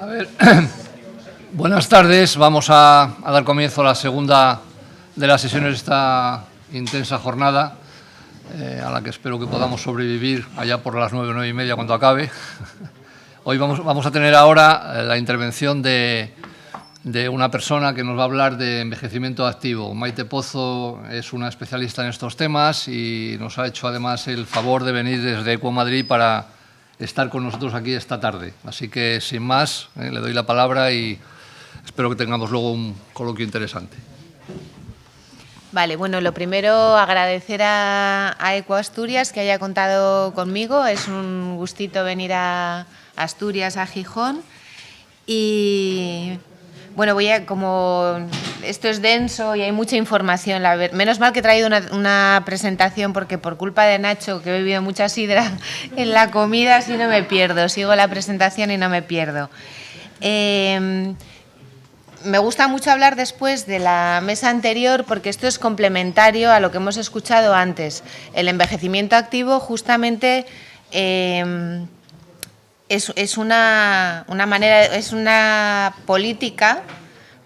A ver, buenas tardes. Vamos a dar comienzo a la segunda de las sesiones de esta intensa jornada, a la que espero que podamos sobrevivir allá por las 9, 9:30 cuando acabe. Hoy vamos a tener ahora la intervención de una persona que nos va a hablar de envejecimiento activo. Maite Pozo es una especialista en estos temas y nos ha hecho además el favor de venir desde EquoMadrid para estar con nosotros aquí esta tarde. Así que, sin más, le doy la palabra y espero que tengamos luego un coloquio interesante. Vale, bueno, lo primero, agradecer a EcoAsturias que haya contado conmigo. Es un gustito venir a Asturias, a Gijón. Y bueno, como esto es denso y hay mucha información, menos mal que he traído una presentación, porque por culpa de Nacho, que he bebido mucha sidra en la comida, así no me pierdo, sigo la presentación y no me pierdo. Me gusta mucho hablar después de la mesa anterior, porque esto es complementario a lo que hemos escuchado antes. El envejecimiento activo justamente es una política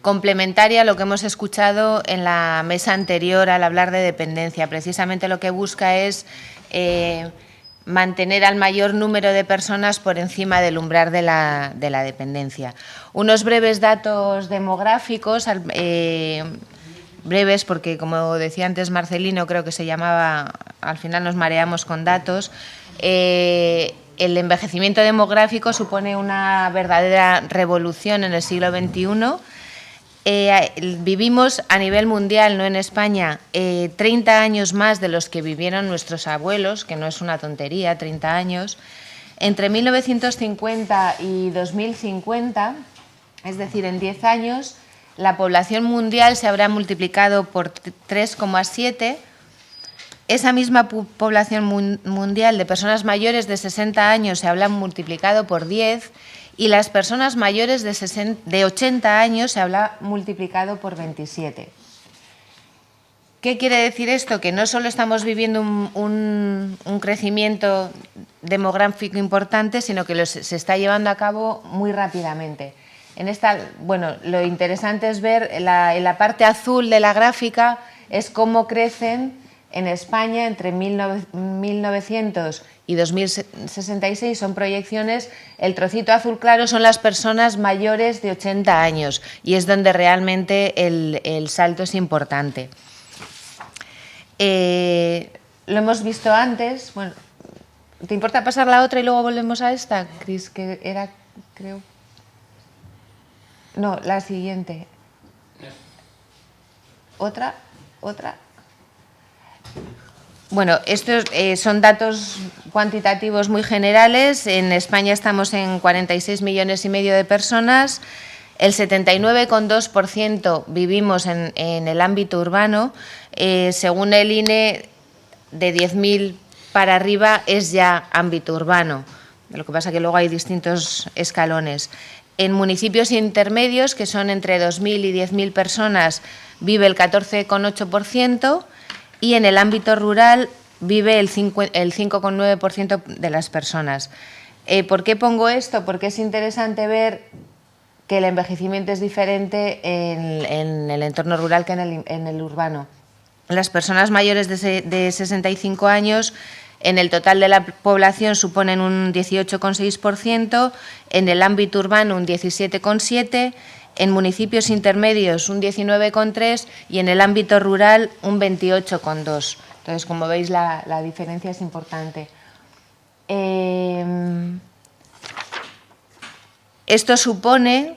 complementaria a lo que hemos escuchado en la mesa anterior al hablar de dependencia. Precisamente lo que busca es mantener al mayor número de personas por encima del umbral de la dependencia. Unos breves datos demográficos, breves porque, como decía antes Marcelino, creo que se llamaba, al final nos mareamos con datos. El envejecimiento demográfico supone una verdadera revolución en el siglo XXI. Vivimos a nivel mundial, no en España, 30 años más de los que vivieron nuestros abuelos, que no es una tontería, 30 años. Entre 1950 y 2050, es decir, en 10 años, la población mundial se habrá multiplicado por 3,7. Esa misma población mundial de personas mayores de 60 años se habrá multiplicado por 10 y las personas mayores de 80 años se habrá multiplicado por 27. ¿Qué quiere decir esto? Que no solo estamos viviendo un crecimiento demográfico importante, sino que se está llevando a cabo muy rápidamente. Lo interesante es ver en la parte azul de la gráfica es cómo crecen en España entre 1900 y 2066, son proyecciones. El trocito azul claro son las personas mayores de 80 años y es donde realmente el salto es importante. Lo hemos visto antes. Bueno, ¿te importa pasar la otra y luego volvemos a esta, Cris? Que era, creo... No, la siguiente. ¿Otra? Bueno, estos son datos cuantitativos muy generales. En España estamos en 46,5 millones de personas. El 79,2% vivimos en el ámbito urbano. Según el INE, de 10.000 para arriba es ya ámbito urbano. Lo que pasa es que luego hay distintos escalones. En municipios intermedios, que son entre 2.000 y 10.000 personas, vive el 14,8%. Y en el ámbito rural vive el 5,9% de las personas. ¿Por qué pongo esto? Porque es interesante ver que el envejecimiento es diferente en el entorno rural que en el urbano. Las personas mayores de 65 años en el total de la población suponen un 18,6%, en el ámbito urbano un 17,7%, en municipios intermedios un 19,3% y en el ámbito rural un 28,2%. Entonces, como veis, la diferencia es importante. Esto supone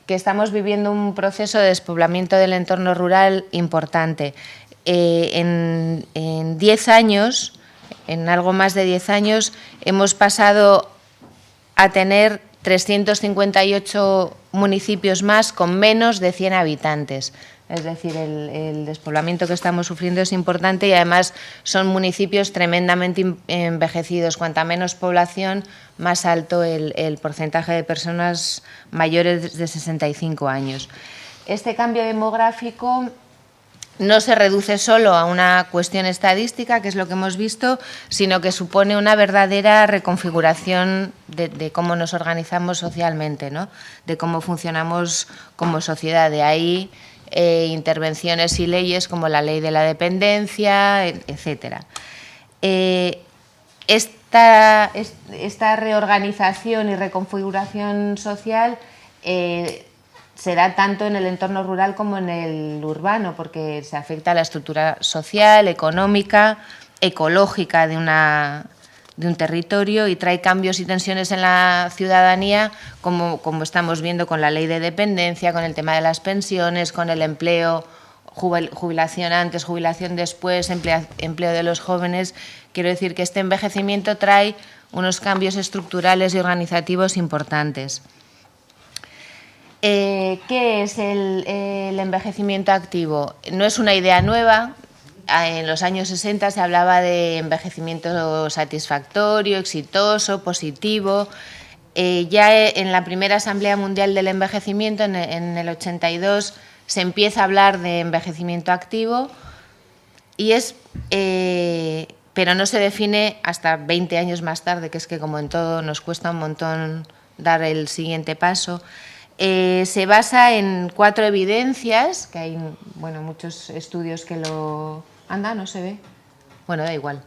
que estamos viviendo un proceso de despoblamiento del entorno rural importante. En 10 años, en algo más de 10 años, hemos pasado a tener 358 municipios más con menos de 100 habitantes. Es decir, el despoblamiento que estamos sufriendo es importante y además son municipios tremendamente envejecidos. Cuanta menos población, más alto el porcentaje de personas mayores de 65 años. Este cambio demográfico no se reduce solo a una cuestión estadística, que es lo que hemos visto, sino que supone una verdadera reconfiguración de cómo nos organizamos socialmente, ¿no? De cómo funcionamos como sociedad. De ahí intervenciones y leyes como la ley de la dependencia, etcétera. Esta reorganización y reconfiguración social se da tanto en el entorno rural como en el urbano, porque se afecta a la estructura social, económica, ecológica de un territorio y trae cambios y tensiones en la ciudadanía, como estamos viendo con la ley de dependencia, con el tema de las pensiones, con el empleo, jubilación antes, jubilación después, empleo de los jóvenes. Quiero decir que este envejecimiento trae unos cambios estructurales y organizativos importantes. ¿Qué es el envejecimiento activo? No es una idea nueva. En los años 60 se hablaba de envejecimiento satisfactorio, exitoso, positivo. Ya en la primera Asamblea Mundial del Envejecimiento, en el 82, se empieza a hablar de envejecimiento activo y pero no se define hasta 20 años más tarde, que es que como en todo nos cuesta un montón dar el siguiente paso. Se basa en 4 evidencias, que hay muchos estudios que lo... Anda, no se ve. Bueno, da igual.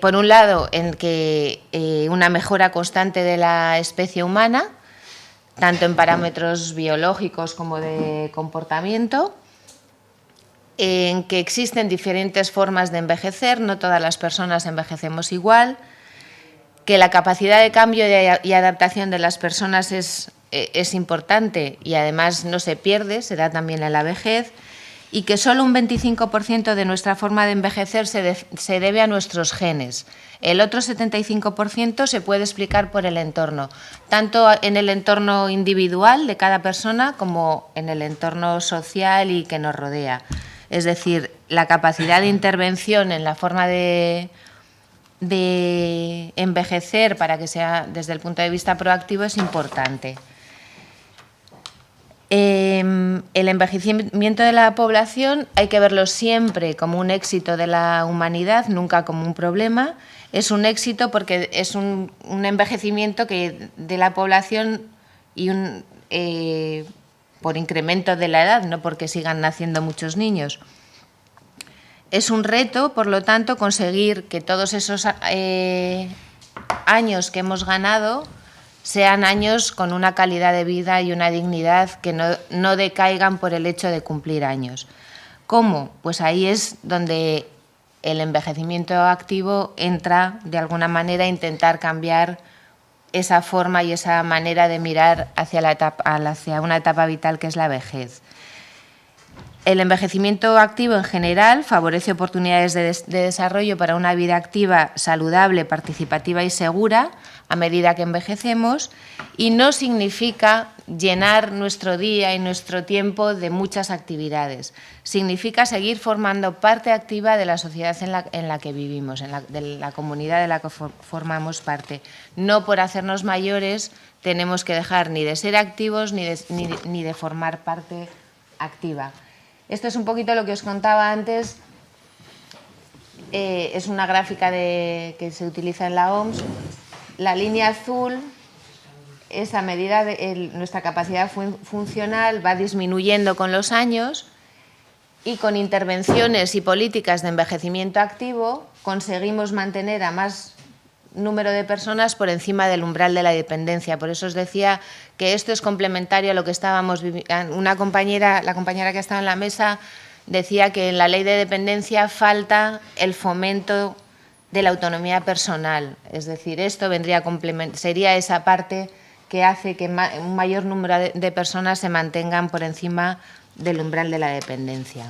Por un lado, en que una mejora constante de la especie humana, tanto en parámetros biológicos como de comportamiento, en que existen diferentes formas de envejecer, no todas las personas envejecemos igual, que la capacidad de cambio y adaptación de las personas es importante y además no se pierde, se da también en la vejez, y que solo un 25% de nuestra forma de envejecer se debe a nuestros genes. El otro 75% se puede explicar por el entorno, tanto en el entorno individual de cada persona como en el entorno social y que nos rodea. Es decir, la capacidad de intervención en la forma de envejecer para que sea desde el punto de vista proactivo es importante. El envejecimiento de la población hay que verlo siempre como un éxito de la humanidad, nunca como un problema. Es un éxito porque es un envejecimiento de la población y por incremento de la edad, no porque sigan naciendo muchos niños. Es un reto, por lo tanto, conseguir que todos esos años que hemos ganado sean años con una calidad de vida y una dignidad que no decaigan por el hecho de cumplir años. ¿Cómo? Pues ahí es donde el envejecimiento activo entra, de alguna manera, a intentar cambiar esa forma y esa manera de mirar hacia una etapa vital que es la vejez. El envejecimiento activo en general favorece oportunidades de desarrollo para una vida activa, saludable, participativa y segura a medida que envejecemos, y no significa llenar nuestro día y nuestro tiempo de muchas actividades. Significa seguir formando parte activa de la sociedad en la que vivimos, de la comunidad de la que formamos parte. No por hacernos mayores tenemos que dejar ni de ser activos ni de formar parte activa. Esto es un poquito lo que os contaba antes, es una gráfica que se utiliza en la OMS. La línea azul es a medida de nuestra capacidad funcional, va disminuyendo con los años y con intervenciones y políticas de envejecimiento activo conseguimos mantener a más número de personas por encima del umbral de la dependencia. Por eso os decía que esto es complementario a lo que estábamos viviendo. La compañera que estaba en la mesa decía que en la ley de dependencia falta el fomento de la autonomía personal. Es decir, esto sería esa parte que hace que un mayor número de personas se mantengan por encima del umbral de la dependencia.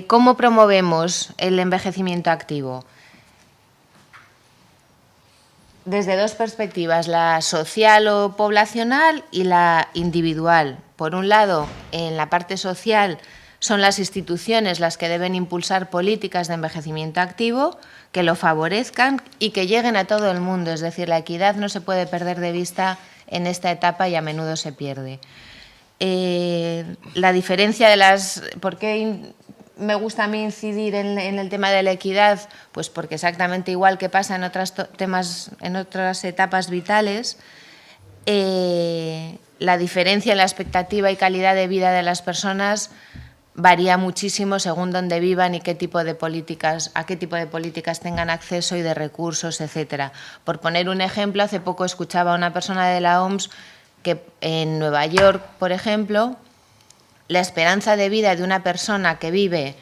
¿Cómo promovemos el envejecimiento activo? Desde dos perspectivas, la social o poblacional y la individual. Por un lado, en la parte social son las instituciones las que deben impulsar políticas de envejecimiento activo que lo favorezcan y que lleguen a todo el mundo. Es decir, la equidad no se puede perder de vista en esta etapa y a menudo se pierde. La diferencia de las... ¿Por qué me gusta a mí incidir en el tema de la equidad? Pues porque exactamente igual que pasa en otras etapas vitales, la diferencia en la expectativa y calidad de vida de las personas varía muchísimo según dónde vivan y a qué tipo de políticas tengan acceso y de recursos, etcétera. Por poner un ejemplo, hace poco escuchaba a una persona de la OMS que en Nueva York, por ejemplo, la esperanza de vida de una persona que vive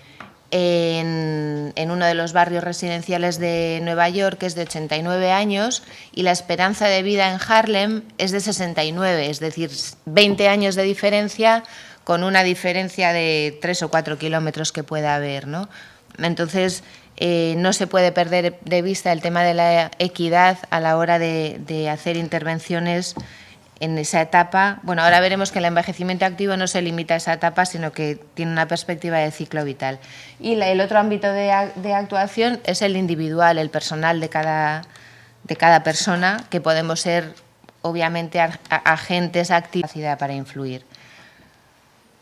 en uno de los barrios residenciales de Nueva York es de 89 años y la esperanza de vida en Harlem es de 69, es decir, 20 años de diferencia con una diferencia de 3 o 4 kilómetros que pueda haber, ¿no? Entonces, no se puede perder de vista el tema de la equidad a la hora de hacer intervenciones en esa etapa. Bueno, ahora veremos que el envejecimiento activo no se limita a esa etapa, sino que tiene una perspectiva de ciclo vital. Y el otro ámbito de actuación es el individual, el personal de cada persona, que podemos ser, obviamente, agentes activos para influir.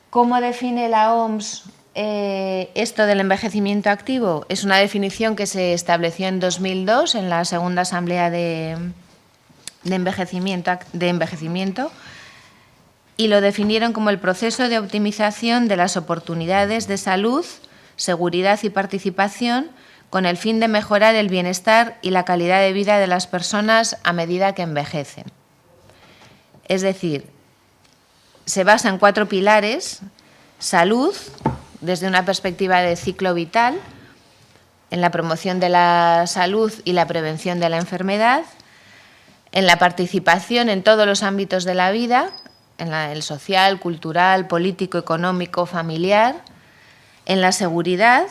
¿Cómo define la OMS esto del envejecimiento activo? Es una definición que se estableció en 2002 en la segunda asamblea de envejecimiento y lo definieron como el proceso de optimización de las oportunidades de salud, seguridad y participación con el fin de mejorar el bienestar y la calidad de vida de las personas a medida que envejecen. Es decir, se basa en 4 pilares: salud, desde una perspectiva de ciclo vital, en la promoción de la salud y la prevención de la enfermedad, en la participación en todos los ámbitos de la vida, en el social, cultural, político, económico, familiar, en la seguridad,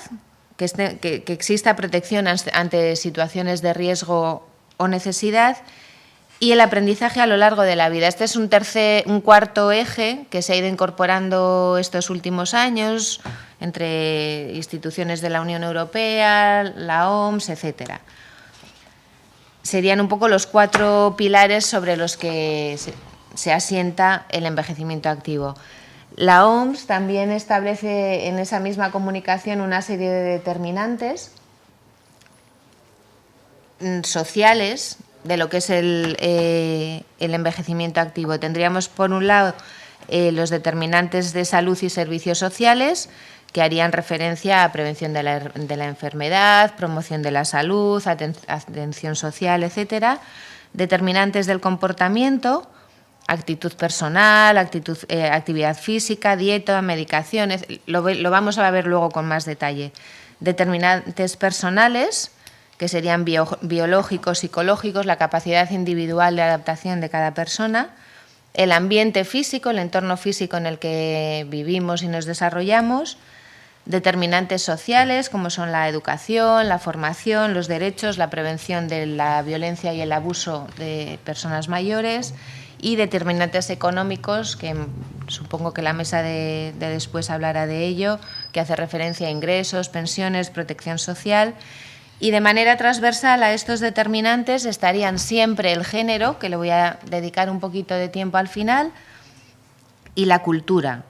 que exista protección ante situaciones de riesgo o necesidad, y el aprendizaje a lo largo de la vida. Este es un cuarto eje que se ha ido incorporando estos últimos años entre instituciones de la Unión Europea, la OMS, etcétera. Serían un poco los 4 pilares sobre los que se asienta el envejecimiento activo. La OMS también establece en esa misma comunicación una serie de determinantes sociales de lo que es el envejecimiento activo. Tendríamos, por un lado, los determinantes de salud y servicios sociales, que harían referencia a prevención de la enfermedad, promoción de la salud, atención social, etcétera. Determinantes del comportamiento, actitud personal, actividad física, dieta, medicaciones, lo vamos a ver luego con más detalle. Determinantes personales, que serían biológicos, psicológicos, la capacidad individual de adaptación de cada persona, el ambiente físico, el entorno físico en el que vivimos y nos desarrollamos, determinantes sociales como son la educación, la formación, los derechos, la prevención de la violencia y el abuso de personas mayores, y determinantes económicos, que supongo que la mesa de después hablará de ello, que hace referencia a ingresos, pensiones, protección social. Y de manera transversal a estos determinantes estarían siempre el género, que le voy a dedicar un poquito de tiempo al final, y la cultura.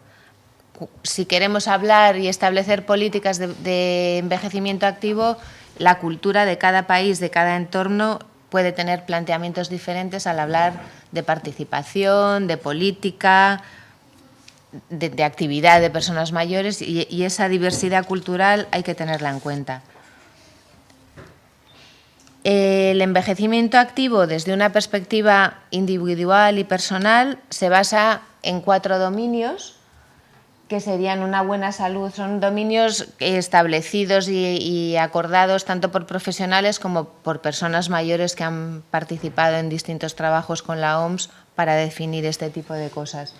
Si queremos hablar y establecer políticas de envejecimiento activo, la cultura de cada país, de cada entorno, puede tener planteamientos diferentes al hablar de participación, de política, de actividad de personas mayores, y esa diversidad cultural hay que tenerla en cuenta. El envejecimiento activo, desde una perspectiva individual y personal, se basa en 4 dominios, que serían una buena salud. Son dominios establecidos y acordados tanto por profesionales como por personas mayores que han participado en distintos trabajos con la OMS para definir este tipo de cosas.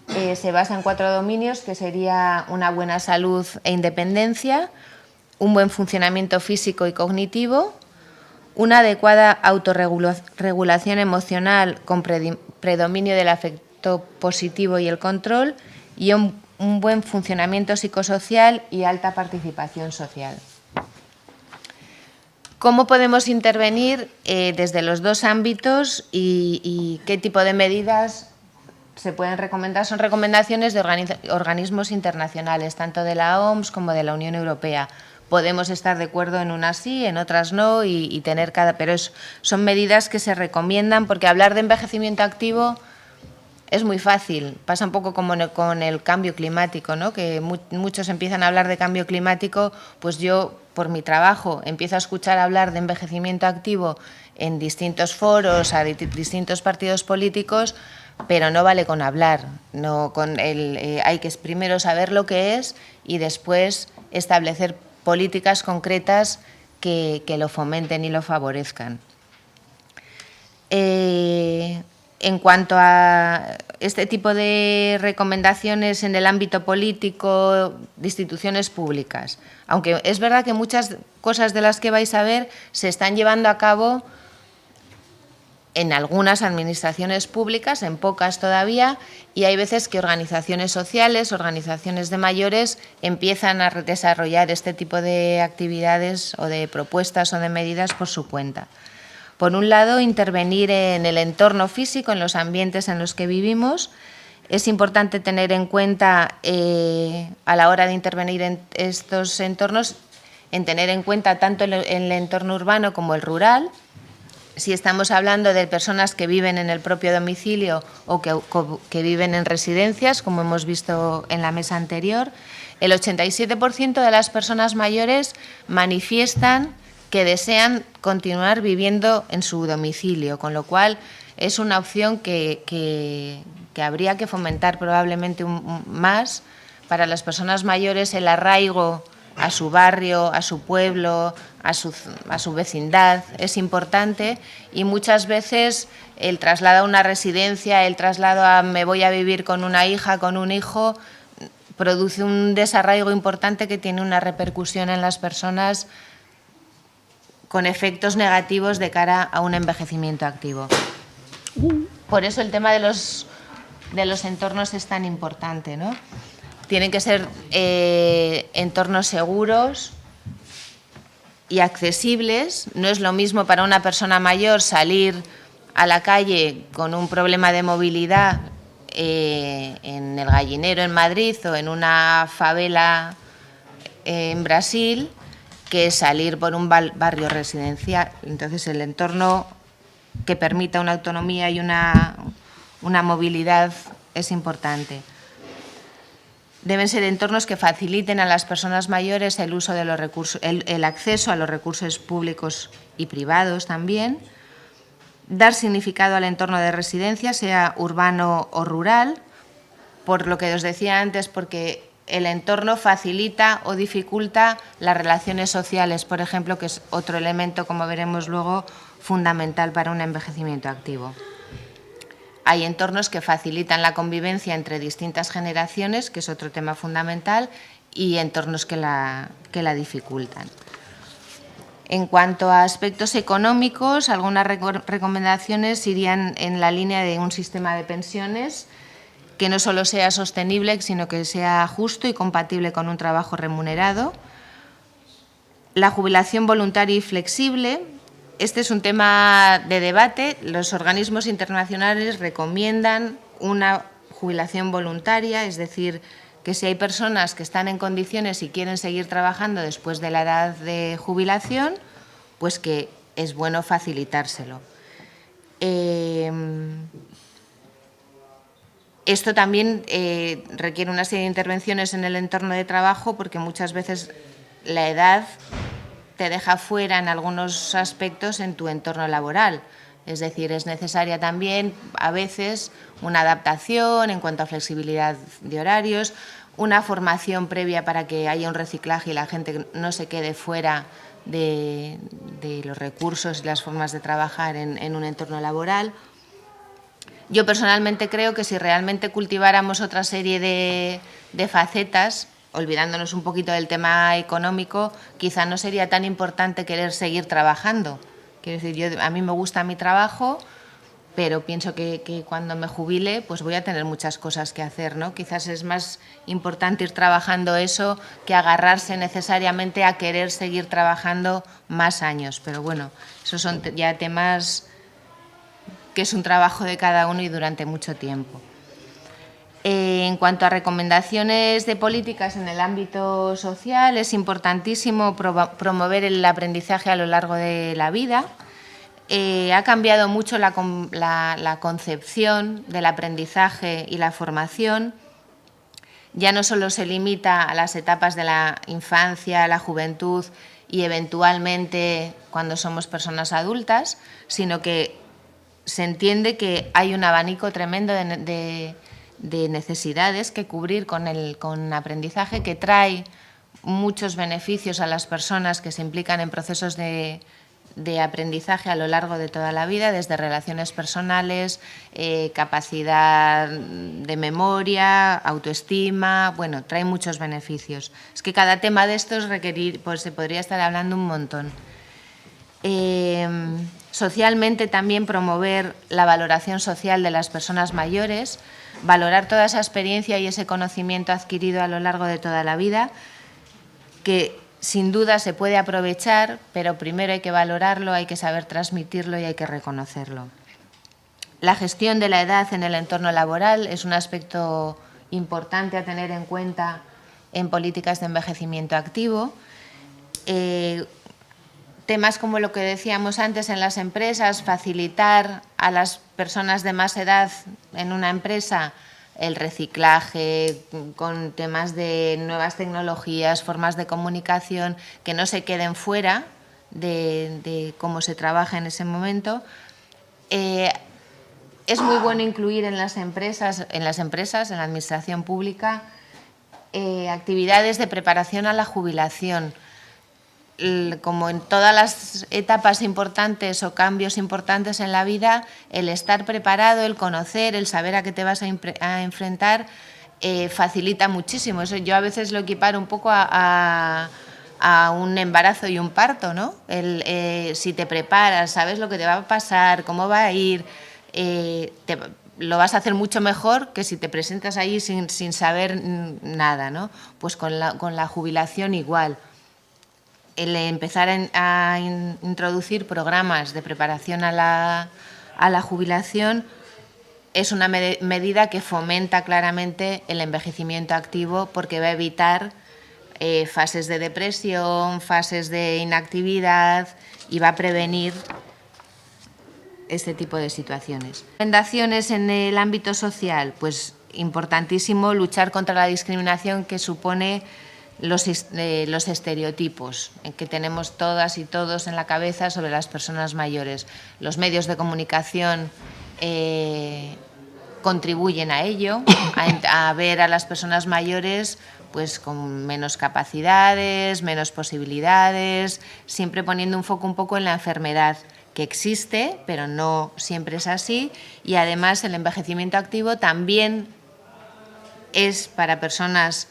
Se basa en 4 dominios, que sería una buena salud e independencia, un buen funcionamiento físico y cognitivo, una adecuada autorregulación emocional con predominio del afecto positivo y el control, y un buen funcionamiento psicosocial y alta participación social. ¿Cómo podemos intervenir desde los 2 ámbitos y qué tipo de medidas se pueden recomendar, son recomendaciones de organismos internacionales, tanto de la OMS como de la Unión Europea. Podemos estar de acuerdo en unas sí, en otras no, y tener pero son medidas que se recomiendan, porque hablar de envejecimiento activo es muy fácil. Pasa un poco como con el cambio climático, ¿no? Que muchos empiezan a hablar de cambio climático, pues yo, por mi trabajo, empiezo a escuchar hablar de envejecimiento activo en distintos foros, a distintos partidos políticos, pero no vale con hablar. Hay que primero saber lo que es y después establecer políticas concretas que lo fomenten y lo favorezcan. En cuanto a este tipo de recomendaciones en el ámbito político de instituciones públicas, aunque es verdad que muchas cosas de las que vais a ver se están llevando a cabo en algunas administraciones públicas, en pocas todavía, y hay veces que organizaciones sociales, organizaciones de mayores, empiezan a desarrollar este tipo de actividades o de propuestas o de medidas por su cuenta. Por un lado, intervenir en el entorno físico, en los ambientes en los que vivimos. Es importante tener en cuenta, a la hora de intervenir en estos entornos, en tener en cuenta tanto el entorno urbano como el rural. Si estamos hablando de personas que viven en el propio domicilio o que viven en residencias, como hemos visto en la mesa anterior, el 87% de las personas mayores manifiestan que desean continuar viviendo en su domicilio, con lo cual es una opción que habría que fomentar probablemente más para las personas mayores. El arraigo a su barrio, a su pueblo, a su vecindad es importante, y muchas veces el traslado a una residencia, el traslado a me voy a vivir con una hija, con un hijo, produce un desarraigo importante que tiene una repercusión en las personas con efectos negativos de cara a un envejecimiento activo. Por eso el tema de los entornos es tan importante, ¿no? Tienen que ser entornos seguros y accesibles. No es lo mismo para una persona mayor salir a la calle con un problema de movilidad en El Gallinero, en Madrid, o en una favela en Brasil, que salir por un barrio residencial. Entonces, el entorno que permita una autonomía y una movilidad es importante. Deben ser entornos que faciliten a las personas mayores el uso de los recursos, el acceso a los recursos públicos y privados también. Dar significado al entorno de residencia, sea urbano o rural, por lo que os decía antes, porque el entorno facilita o dificulta las relaciones sociales, por ejemplo, que es otro elemento, como veremos luego, fundamental para un envejecimiento activo. Hay entornos que facilitan la convivencia entre distintas generaciones, que es otro tema fundamental, y entornos que la dificultan. En cuanto a aspectos económicos, algunas recomendaciones irían en la línea de un sistema de pensiones que no solo sea sostenible, sino que sea justo y compatible con un trabajo remunerado. La jubilación voluntaria y flexible. Este es un tema de debate. Los organismos internacionales recomiendan una jubilación voluntaria, es decir, que si hay personas que están en condiciones y quieren seguir trabajando después de la edad de jubilación, pues que es bueno facilitárselo. Esto también requiere una serie de intervenciones en el entorno de trabajo, porque muchas veces la edad te deja fuera en algunos aspectos en tu entorno laboral. Es decir, es necesaria también a veces una adaptación en cuanto a flexibilidad de horarios, una formación previa para que haya un reciclaje y la gente no se quede fuera de los recursos y las formas de trabajar en un entorno laboral. Yo personalmente creo que si realmente cultiváramos otra serie de facetas, olvidándonos un poquito del tema económico, quizá no sería tan importante querer seguir trabajando. Quiero decir, a mí me gusta mi trabajo, pero pienso que cuando me jubile pues voy a tener muchas cosas que hacer, ¿no? Quizás es más importante ir trabajando eso que agarrarse necesariamente a querer seguir trabajando más años. Pero bueno, esos son ya temas que es un trabajo de cada uno y durante mucho tiempo. En cuanto a recomendaciones de políticas en el ámbito social, es importantísimo promover el aprendizaje a lo largo de la vida. Ha cambiado mucho la concepción del aprendizaje y la formación. Ya no solo se limita a las etapas de la infancia, la juventud y eventualmente cuando somos personas adultas, sino que se entiende que hay un abanico tremendo de necesidades que cubrir con aprendizaje, que trae muchos beneficios a las personas que se implican en procesos de aprendizaje a lo largo de toda la vida, desde relaciones personales, capacidad de memoria, autoestima, bueno, trae muchos beneficios. Es que cada tema de estos pues se podría estar hablando un montón. Socialmente también promover la valoración social de las personas mayores, valorar toda esa experiencia y ese conocimiento adquirido a lo largo de toda la vida, que sin duda se puede aprovechar, pero primero hay que valorarlo, hay que saber transmitirlo y hay que reconocerlo. La gestión de la edad en el entorno laboral es un aspecto importante a tener en cuenta en políticas de envejecimiento activo. Temas como lo que decíamos antes en las empresas, facilitar a las personas de más edad en una empresa el reciclaje, con temas de nuevas tecnologías, formas de comunicación, que no se queden fuera de cómo se trabaja en ese momento. Es muy bueno incluir en las empresas, en la administración pública, actividades de preparación a la jubilación. Como en todas las etapas importantes o cambios importantes en la vida, el estar preparado, el conocer, el saber a qué te vas a enfrentar, facilita muchísimo. Eso yo a veces lo equiparo un poco a un embarazo y un parto, ¿no? Si te preparas, sabes lo que te va a pasar, cómo va a ir, lo vas a hacer mucho mejor que si te presentas ahí sin saber nada, ¿no? Pues con la jubilación igual. El empezar a introducir programas de preparación a la jubilación es una medida que fomenta claramente el envejecimiento activo, porque va a evitar fases de depresión, fases de inactividad, y va a prevenir este tipo de situaciones. Recomendaciones en el ámbito social, pues importantísimo luchar contra la discriminación que supone los estereotipos que tenemos todas y todos en la cabeza sobre las personas mayores. Los medios de comunicación contribuyen a ello, a ver a las personas mayores pues con menos capacidades, menos posibilidades, siempre poniendo un foco un poco en la enfermedad, que existe, pero no siempre es así, y además el envejecimiento activo también es para personas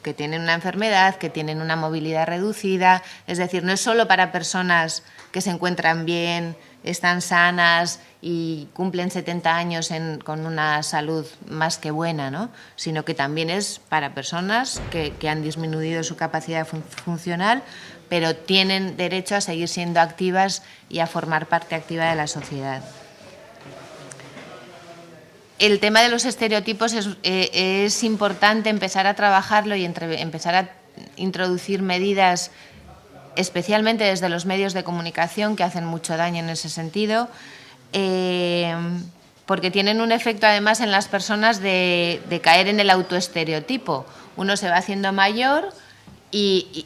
que tienen una enfermedad, que tienen una movilidad reducida, es decir, no es solo para personas que se encuentran bien, están sanas y cumplen 70 años con una salud más que buena, ¿no? Sino que también es para personas que han disminuido su capacidad funcional, pero tienen derecho a seguir siendo activas y a formar parte activa de la sociedad. El tema de los estereotipos es importante empezar a trabajarlo y empezar a introducir medidas, especialmente desde los medios de comunicación, que hacen mucho daño en ese sentido, porque tienen un efecto además en las personas de caer en el autoestereotipo. Uno se va haciendo mayor y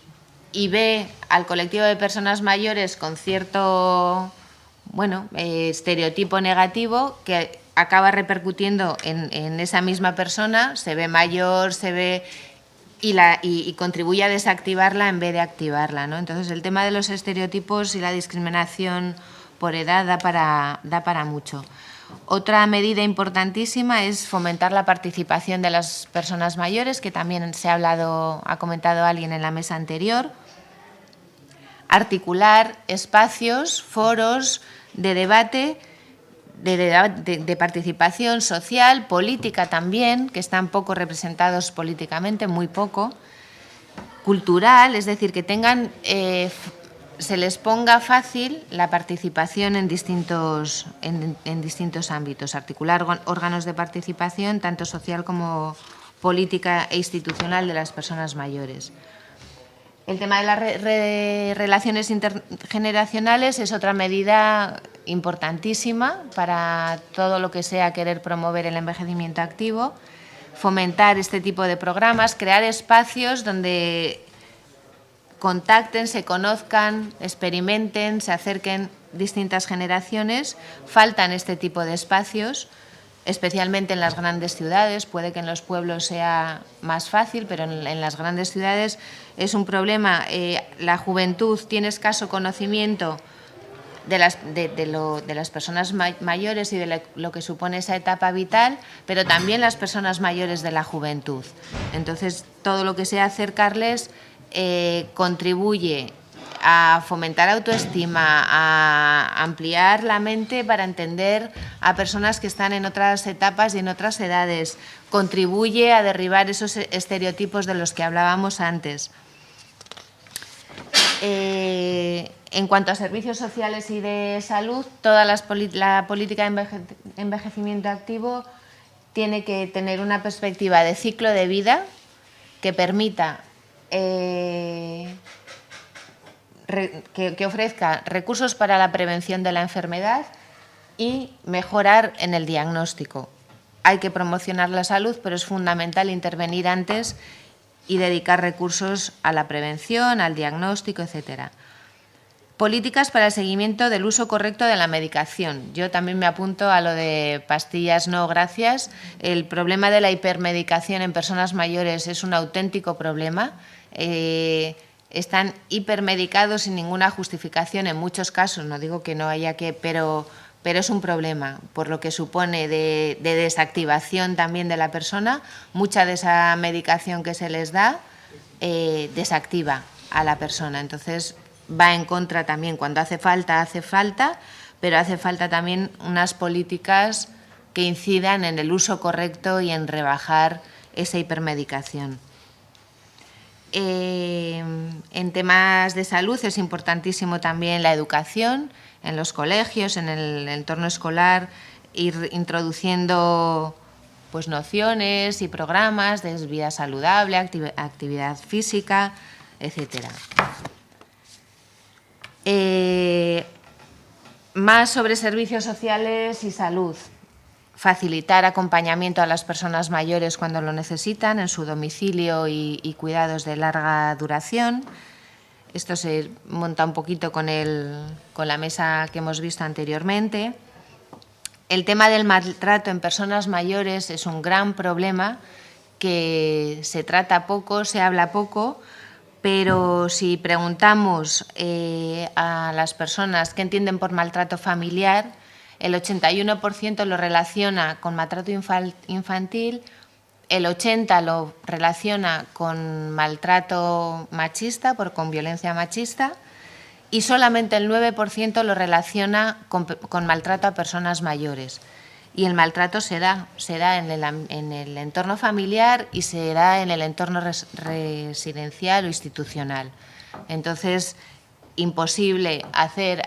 ve al colectivo de personas mayores con cierto estereotipo negativo que acaba repercutiendo en esa misma persona, se ve mayor, se ve y contribuye a desactivarla en vez de activarla, ¿no? Entonces, el tema de los estereotipos y la discriminación por edad da para mucho. Otra medida importantísima es fomentar la participación de las personas mayores, que también ha comentado alguien en la mesa anterior. Articular espacios, foros de debate, de participación social, política también, que están poco representados políticamente, muy poco, cultural, es decir, que tengan se les ponga fácil la participación en distintos ámbitos, articular órganos de participación, tanto social como política e institucional de las personas mayores. El tema de las relaciones intergeneracionales es otra medida importantísima para todo lo que sea querer promover el envejecimiento activo, fomentar este tipo de programas, crear espacios donde contacten, se conozcan, experimenten, se acerquen distintas generaciones. Faltan este tipo de espacios, especialmente en las grandes ciudades. Puede que en los pueblos sea más fácil, pero en las grandes ciudades es un problema. La juventud tiene escaso conocimiento de las personas mayores y de lo que supone esa etapa vital, pero también las personas mayores de la juventud. Entonces, todo lo que sea acercarles contribuye a fomentar autoestima, a ampliar la mente para entender a personas que están en otras etapas y en otras edades, contribuye a derribar esos estereotipos de los que hablábamos antes. En cuanto a servicios sociales y de salud, toda la política de envejecimiento activo tiene que tener una perspectiva de ciclo de vida que permita que ofrezca recursos para la prevención de la enfermedad y mejorar en el diagnóstico. Hay que promocionar la salud, pero es fundamental intervenir antes y dedicar recursos a la prevención, al diagnóstico, etcétera. Políticas para el seguimiento del uso correcto de la medicación. Yo también me apunto a lo de pastillas no, gracias. El problema de la hipermedicación en personas mayores es un auténtico problema. Están hipermedicados sin ninguna justificación en muchos casos, no digo que no haya que, pero es un problema, por lo que supone de desactivación también de la persona. Mucha de esa medicación que se les da desactiva a la persona, entonces va en contra también. Cuando hace falta, pero hace falta también unas políticas que incidan en el uso correcto y en rebajar esa hipermedicación. En temas de salud es importantísimo también la educación en los colegios, en el entorno escolar, ir introduciendo pues nociones y programas de vida saludable, actividad física, etcétera. Más sobre servicios sociales y salud. Facilitar acompañamiento a las personas mayores cuando lo necesitan en su domicilio y cuidados de larga duración. Esto se monta un poquito con la mesa que hemos visto anteriormente. El tema del maltrato en personas mayores es un gran problema que se trata poco, se habla poco, pero si preguntamos a las personas qué entienden por maltrato familiar, el 81% lo relaciona con maltrato infantil, el 80% lo relaciona con maltrato machista, con violencia machista, y solamente el 9% lo relaciona con maltrato a personas mayores. Y el maltrato se da en el entorno familiar y se da en el entorno residencial o institucional. Entonces, imposible hacer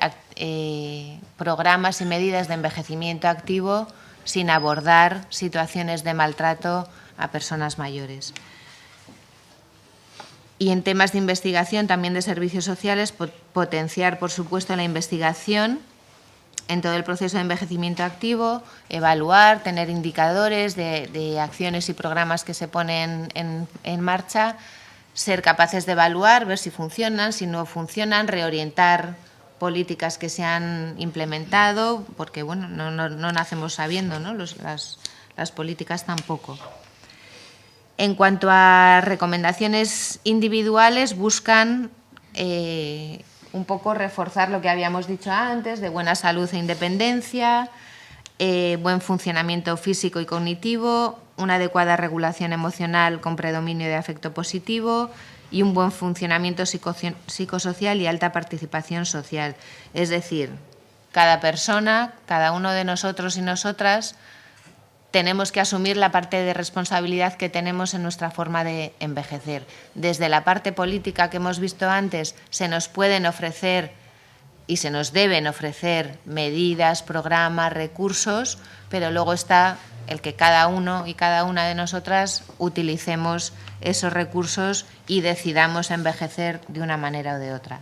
programas y medidas de envejecimiento activo sin abordar situaciones de maltrato a personas mayores. Y en temas de investigación, también de servicios sociales, potenciar, por supuesto, la investigación en todo el proceso de envejecimiento activo, evaluar, tener indicadores de acciones y programas que se ponen en marcha, ser capaces de evaluar, ver si funcionan, si no funcionan, reorientar políticas que se han implementado, porque bueno, no nacemos sabiendo, ¿no? Las políticas tampoco. En cuanto a recomendaciones individuales, buscan un poco reforzar lo que habíamos dicho antes, de buena salud e independencia, buen funcionamiento físico y cognitivo, una adecuada regulación emocional con predominio de afecto positivo y un buen funcionamiento psicosocial y alta participación social. Es decir, cada persona, cada uno de nosotros y nosotras tenemos que asumir la parte de responsabilidad que tenemos en nuestra forma de envejecer. Desde la parte política que hemos visto antes, se nos pueden ofrecer y se nos deben ofrecer medidas, programas, recursos, pero luego está el que cada uno y cada una de nosotras utilicemos esos recursos y decidamos envejecer de una manera o de otra.